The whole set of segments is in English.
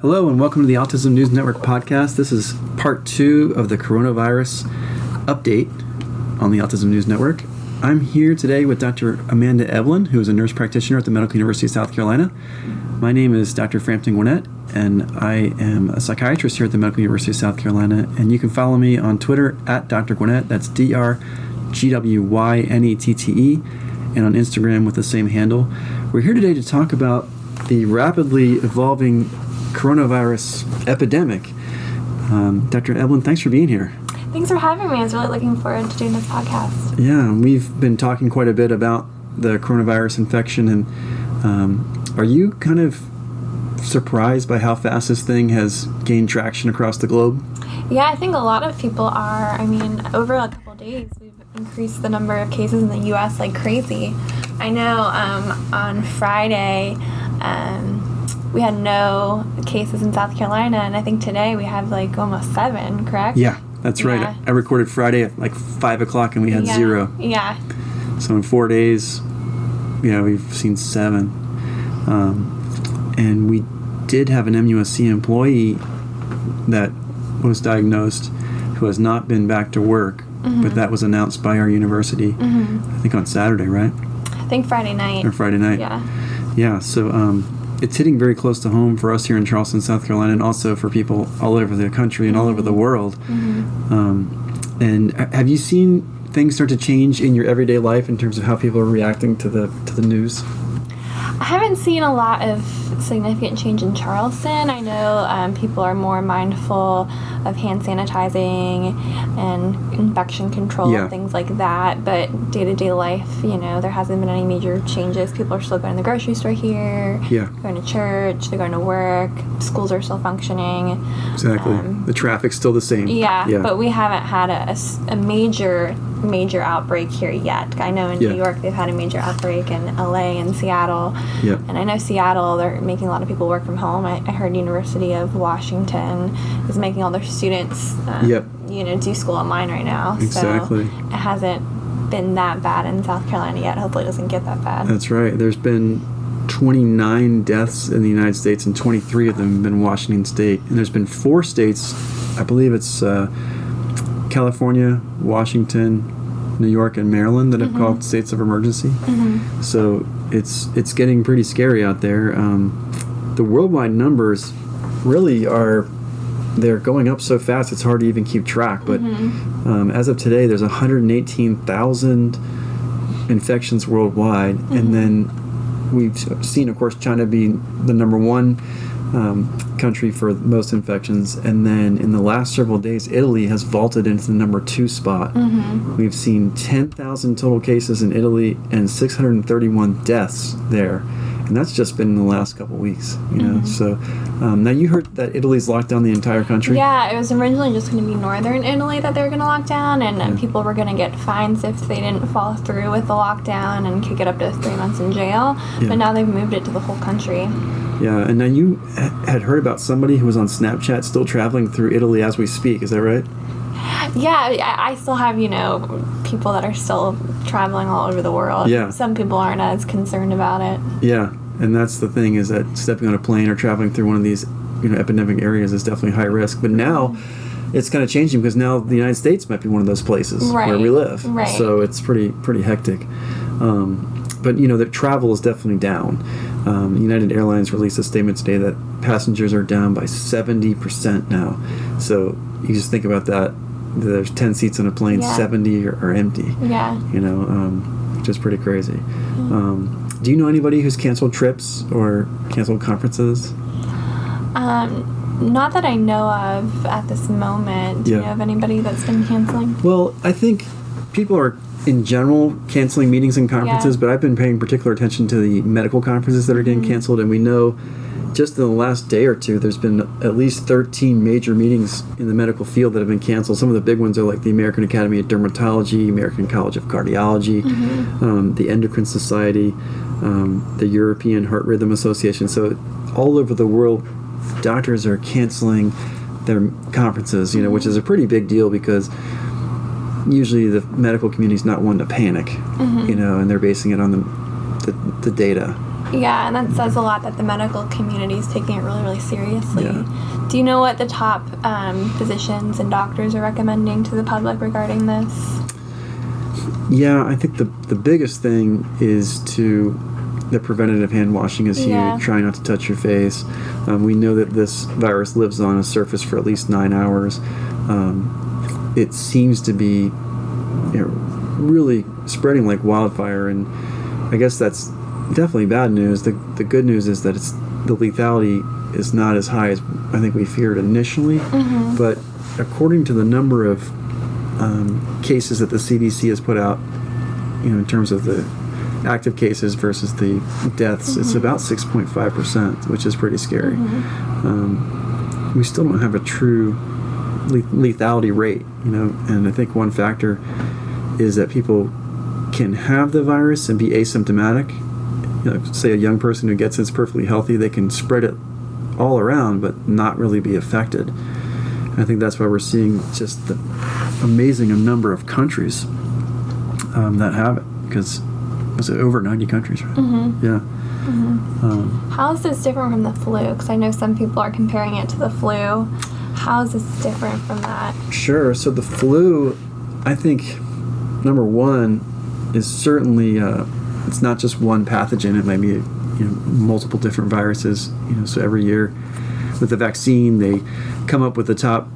Hello and welcome to the Autism News NetWORK podcast. This is part 2 of the coronavirus update on the Autism News NetWORK. I'm here today with Dr. Amanda Eblin, who is a nurse practitioner at the Medical University of South Carolina. My name is Dr. Frampton Gwynette, and I am a psychiatrist here at the Medical University of South Carolina. And you can follow me on Twitter at Dr. Gwynette, that's DrGwynette, and on Instagram with the same handle. We're here today to talk about the rapidly evolving coronavirus epidemic. Dr. Eblin, thanks for being here. Thanks for having me. I was really looking forward to doing this podcast. Yeah, we've been talking quite a bit about the coronavirus infection, and are you kind of surprised by how fast this thing has gained traction across the globe? Yeah, I think a lot of people are. I mean, over a couple of days, we've increased the number of cases in the U.S. like crazy. I know on Friday, we had no cases in South Carolina, and I think today we have like almost 7, correct? Yeah, that's right. Yeah. I recorded Friday at like 5 o'clock and we had 0. Yeah. So in 4 days, we've seen 7. And we did have an MUSC employee that was diagnosed who has not been back to work, but that was announced by our university, I think on Saturday, right? I think Friday night. Or Friday night. Yeah. Yeah, so it's hitting very close to home for us here in Charleston, South Carolina, and also for people all over the country and all over the world. And have you seen things start to change in your everyday life in terms of how people are reacting to the news? I haven't seen a lot of significant change in Charleston. I know people are more mindful of hand sanitizing and infection control and things like that, but day-to-day life, there hasn't been any major changes. People are still going to the grocery store here, going to church, they're going to work, schools are still functioning. Exactly. The traffic's still the same. Yeah, but we haven't had a major outbreak here yet. I know in New York they've had a major outbreak, in LA and Seattle. And I know Seattle, they're making a lot of people work from home. I heard University of Washington is making all their students do school online right now. Exactly. So it hasn't been that bad in South Carolina yet. Hopefully it doesn't get that bad. That's right. There's been 29 deaths in the United States, and 23 of them have been in Washington State. And there's been 4 states, I believe it's California, Washington, New York, and Maryland that have called states of emergency. So it's getting pretty scary out there. The worldwide numbers really they're going up so fast it's hard to even keep track. But as of today, there's 118,000 infections worldwide, and then we've seen, of course, China being the number 1 country for most infections, and then in the last several days, Italy has vaulted into the number 2 spot. We've seen 10,000 total cases in Italy and 631 deaths there, and that's just been in the last couple weeks. So now you heard that Italy's locked down the entire country. Yeah, it was originally just going to be northern Italy that they were going to lock down, and people were going to get fines if they didn't follow through with the lockdown and could get up to 3 months in jail. But now they've moved it to the whole country. Yeah, and now you had heard about somebody who was on Snapchat still traveling through Italy as we speak. Is that right? Yeah, I still have, people that are still traveling all over the world. Yeah. Some people aren't as concerned about it. Yeah, and that's the thing, is that stepping on a plane or traveling through one of these epidemic areas is definitely high risk. But now it's kind of changing, because now the United States might be one of those places where we live. Right. So it's pretty hectic. But the travel is definitely down. United Airlines released a statement today that passengers are down by 70% now. So you just think about that. There's 10 seats on a plane, 70 are empty. Yeah. Which is pretty crazy. Do you know anybody who's canceled trips or canceled conferences? Not that I know of at this moment. Do you know of anybody that's been canceling? Well, I think people are, in general, canceling meetings and conferences, but I've been paying particular attention to the medical conferences that are getting canceled, and we know just in the last day or two there's been at least 13 major meetings in the medical field that have been canceled. Some of the big ones are like the American Academy of Dermatology, American College of Cardiology, the Endocrine Society, the European Heart Rhythm Association. So all over the world, doctors are canceling their conferences, which is a pretty big deal, because usually the medical community is not one to panic, and they're basing it on the data. Yeah, and that says a lot that the medical community is taking it really, really seriously. Yeah. Do you know what the top physicians and doctors are recommending to the public regarding this? Yeah, I think the biggest thing is the preventative hand washing is huge. Yeah. Try not to touch your face. We know that this virus lives on a surface for at least 9 hours. It seems to be really spreading like wildfire, and I guess that's definitely bad news. The good news is that the lethality is not as high as I think we feared initially, but according to the number of cases that the CDC has put out, in terms of the active cases versus the deaths, it's about 6.5%, which is pretty scary. We still don't have a true lethality rate, and I think one factor is that people can have the virus and be asymptomatic. Say a young person who gets it's perfectly healthy, they can spread it all around but not really be affected. And I think that's why we're seeing just the amazing number of countries that have it, because was it over 90 countries, right? Yeah. How is this different from the flu? Because I know some people are comparing it to the flu. How is this different from that? Sure. So the flu, I think, number one, is certainly it's not just one pathogen. It might be multiple different viruses. So every year with the vaccine, they come up with the top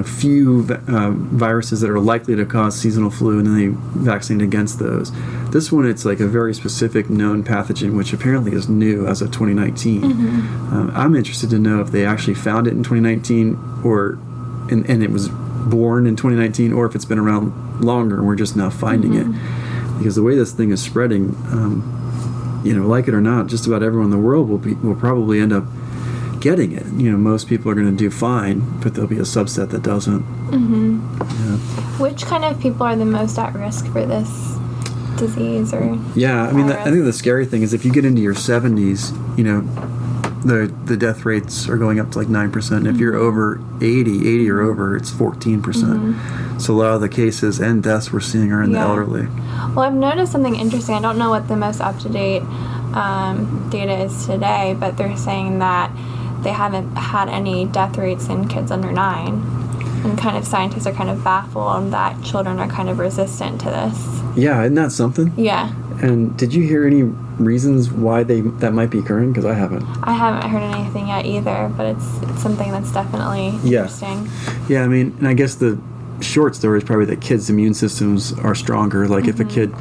few viruses that are likely to cause seasonal flu, and then they vaccinate against those. This one, it's like a very specific known pathogen, which apparently is new as of 2019. I'm interested to know if they actually found it in 2019, and it was born in 2019, or if it's been around longer and we're just now finding it. Because the way this thing is spreading, like it or not, just about everyone in the world will probably end up getting it. Most people are going to do fine, but there'll be a subset that doesn't. Which kind of people are the most at risk for this disease or I think the scary thing is if you get into your 70s, the death rates are going up to like 9%. If you're over 80 or over, it's 14%. So a lot of the cases and deaths we're seeing are in the elderly. Well, I've noticed something interesting. I don't know what the most up-to-date data is today, but they're saying that they haven't had any death rates in kids under 9. And kind of scientists are kind of baffled that children are kind of resistant to this. Yeah, isn't that something? Yeah. And did you hear any reasons why that might be occurring? Because I haven't. I haven't heard anything yet either, but it's something that's definitely interesting. Yeah, and I guess the short story is probably that kids' immune systems are stronger. Like if a kid,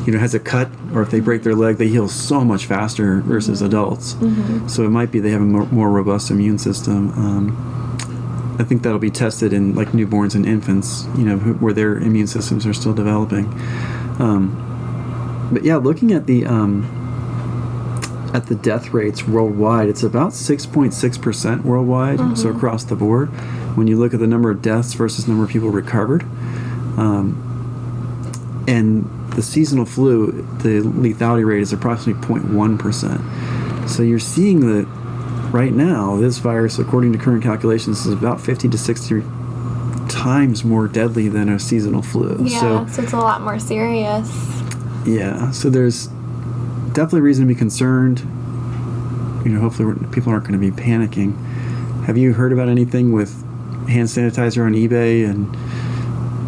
has a cut, or if they break their leg, they heal so much faster versus adults. So it might be they have a more robust immune system. I think that'll be tested in like newborns and infants, where their immune systems are still developing. But yeah, looking at the death rates worldwide, it's about 6.6% worldwide, so across the board. When you look at the number of deaths versus number of people recovered, and the seasonal flu, the lethality rate is approximately 0.1%. So you're seeing that right now, this virus, according to current calculations, is about 50 to 60 times more deadly than a seasonal flu. Yeah, so it's a lot more serious. Yeah, so there's definitely reason to be concerned. Hopefully people aren't going to be panicking. Have you heard about anything with hand sanitizer on eBay and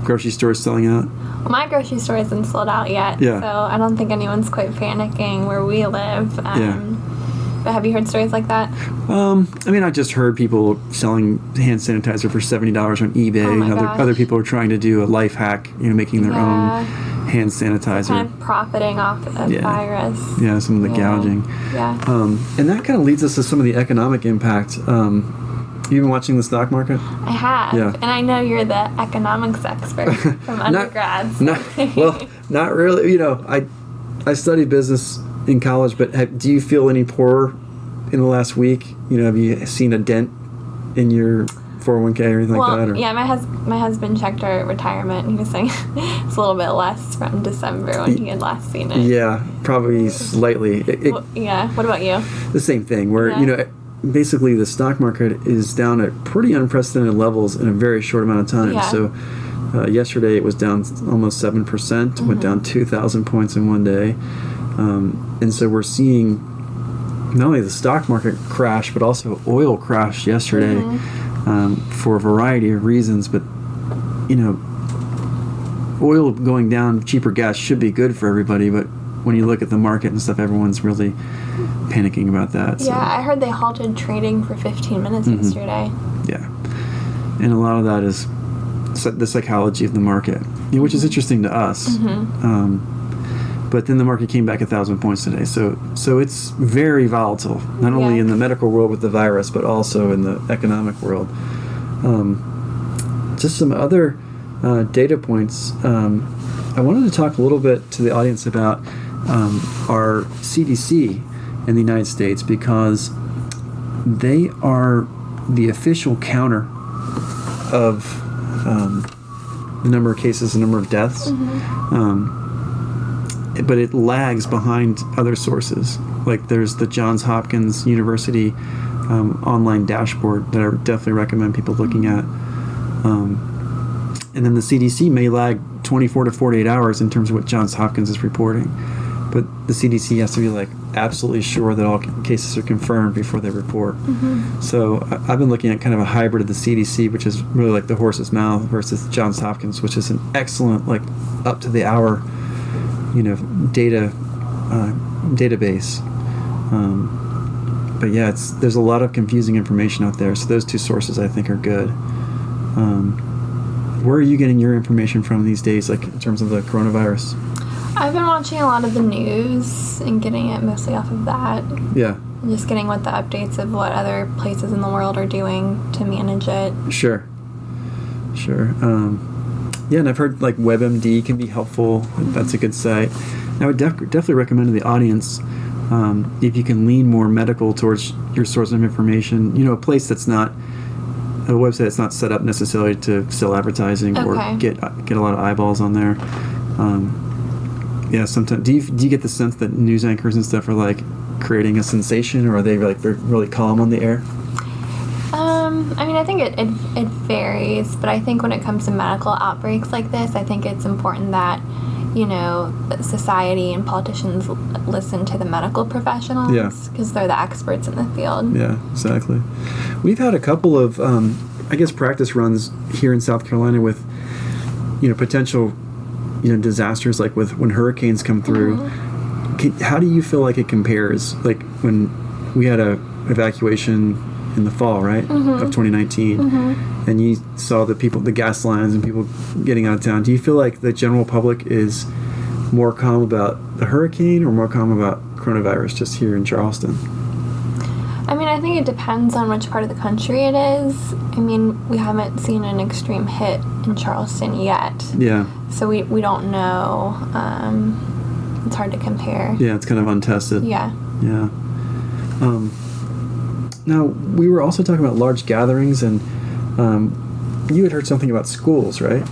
grocery stores selling out? Well, my grocery store isn't sold out yet, so I don't think anyone's quite panicking where we live. But have you heard stories like that? I just heard people selling hand sanitizer for $70 on eBay. Other people are trying to do a life hack, making their own hand sanitizer. Kind of profiting off the virus. Yeah, some of the gouging. Yeah. And that kind of leads us to some of the economic impact. You been watching the stock market? I have. Yeah. And I know you're the economics expert from undergrad. Not really. I studied business in college, but do you feel any poorer in the last week? Have you seen a dent in your 401k or anything like that? Or? Yeah, my husband checked our retirement, and he was saying it's a little bit less from December when he had last seen it. Yeah, probably slightly. What about you? The same thing, where basically the stock market is down at pretty unprecedented levels in a very short amount of time. Yeah. So yesterday it was down almost 7%, went down 2,000 points in one day. And so we're seeing not only the stock market crash, but also oil crash yesterday for a variety of reasons. But, oil going down, cheaper gas should be good for everybody. But when you look at the market and stuff, everyone's really panicking about that. Yeah, I heard they halted trading for 15 minutes yesterday. Yeah. And a lot of that is the psychology of the market, which is interesting to us. But then the market came back 1,000 points today. So it's very volatile, not only in the medical world with the virus, but also in the economic world. Just some other data points. I wanted to talk a little bit to the audience about our CDC in the United States, because they are the official counter of the number of cases, the number of deaths. But it lags behind other sources. Like there's the Johns Hopkins University online dashboard that I definitely recommend people looking at. And then the CDC may lag 24 to 48 hours in terms of what Johns Hopkins is reporting. But the CDC has to be absolutely sure that all cases are confirmed before they report. So I've been looking at kind of a hybrid of the CDC, which is really like the horse's mouth, versus Johns Hopkins, which is an excellent up to the hour database. But yeah, there's a lot of confusing information out there. So those two sources I think are good. Where are you getting your information from these days, in terms of the coronavirus? I've been watching a lot of the news and getting it mostly off of that. Yeah. Just getting what the updates of what other places in the world are doing to manage it. Sure. Yeah, and I've heard WebMD can be helpful. That's a good site. And I would definitely recommend to the audience, if you can lean more medical towards your source of information, a place that's not a website that's not set up necessarily to sell advertising or get a lot of eyeballs on there. Yeah, sometimes do you get the sense that news anchors and stuff are creating a sensation, or are they they're really calm on the air? I think it varies, but I think when it comes to medical outbreaks like this, I think it's important that society and politicians listen to the medical professionals, because they're the experts in the field. Yeah, exactly. We've had a couple of practice runs here in South Carolina with potential disasters, like when hurricanes come through. How do you feel like it compares? When we had a evacuation in the fall, right, of 2019, and you saw the gas lines and people getting out of town. Do you feel like the general public is more calm about the hurricane or more calm about coronavirus just here in Charleston? I think it depends on which part of the country it is. We haven't seen an extreme hit in Charleston yet. Yeah. So we don't know. It's hard to compare. Yeah, it's kind of untested. Yeah. Yeah. Now, we were also talking about large gatherings, and you had heard something about schools, right?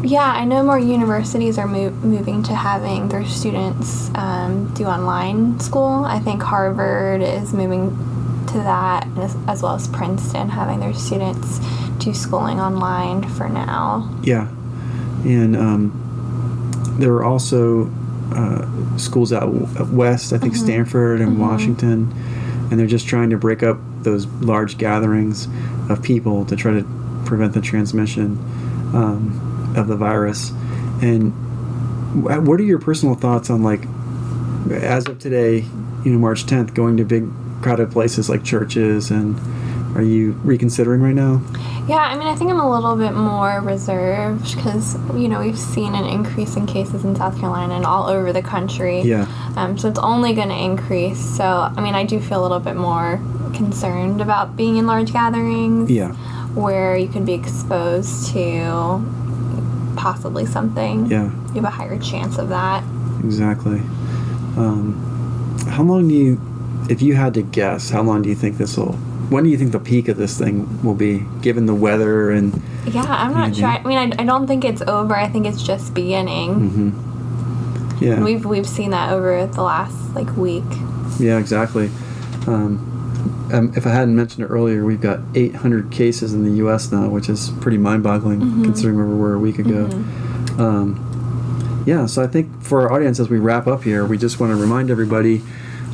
Yeah, I know more universities are moving to having their students do online school. I think Harvard is moving to that, as well as Princeton, having their students do schooling online for now. Yeah. And there are also schools out west, I think Stanford and Washington, and they're just trying to break up those large gatherings of people to try to prevent the transmission of the virus. And what are your personal thoughts on, as of today, March 10th, going to big crowded places like churches, and are you reconsidering right now? Yeah, I think I'm a little bit more reserved because, we've seen an increase in cases in South Carolina and all over the country. Yeah. So it's only going to increase. So, I do feel a little bit more concerned about being in large gatherings. Yeah. Where you could be exposed to possibly something. Yeah. You have a higher chance of that. Exactly. How long if you had to guess, how long do you think when do you think the peak of this thing will be, given the weather and... Yeah, I'm not sure. I don't think it's over. I think it's just beginning. Yeah. And we've seen that over the last, week. Yeah, exactly. If I hadn't mentioned it earlier, we've got 800 cases in the U.S. now, which is pretty mind-boggling considering where we were a week ago. Yeah, so I think for our audience, as we wrap up here, we just want to remind everybody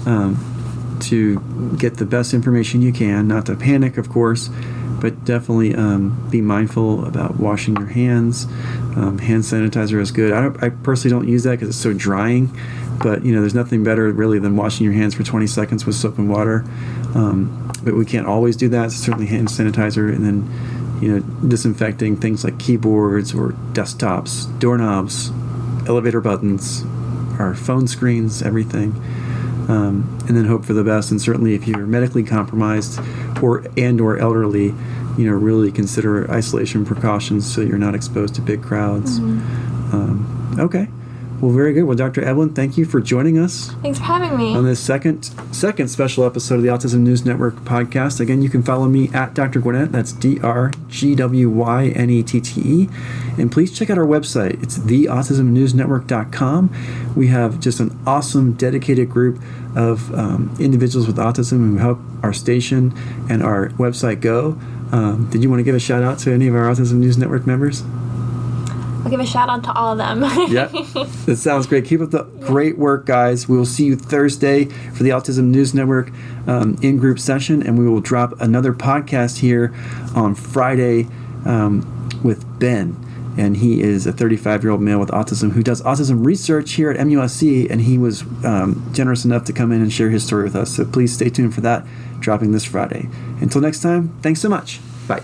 to get the best information you can, not to panic, of course, but definitely be mindful about washing your hands. Hand sanitizer is good. I personally don't use that because it's so drying, but there's nothing better really than washing your hands for 20 seconds with soap and water. But we can't always do that. So certainly hand sanitizer, and then disinfecting things like keyboards or desktops, doorknobs, elevator buttons, our phone screens, everything. And then hope for the best. And certainly if you're medically compromised or elderly, really consider isolation precautions so you're not exposed to big crowds. Mm-hmm. Okay. Well, very good. Well, Dr. Eblin, thank you for joining us. Thanks for having me. On this second special episode of the Autism News Network podcast. Again, you can follow me at Dr. Gwynette. That's DrGWYNETTE. And please check out our website. It's theautismnewsnetwork.com. We have just an awesome, dedicated group of individuals with autism who help our station and our website go. Did you want to give a shout out to any of our Autism News Network members? I'll give a shout out to all of them. Yeah, that sounds great. Keep up the great work, guys. We will see you Thursday for the Autism News Network in-group session, and we will drop another podcast here on Friday with Ben. And he is a 35-year-old male with autism who does autism research here at MUSC, and he was generous enough to come in and share his story with us. So please stay tuned for that, dropping this Friday. Until next time, thanks so much. Bye.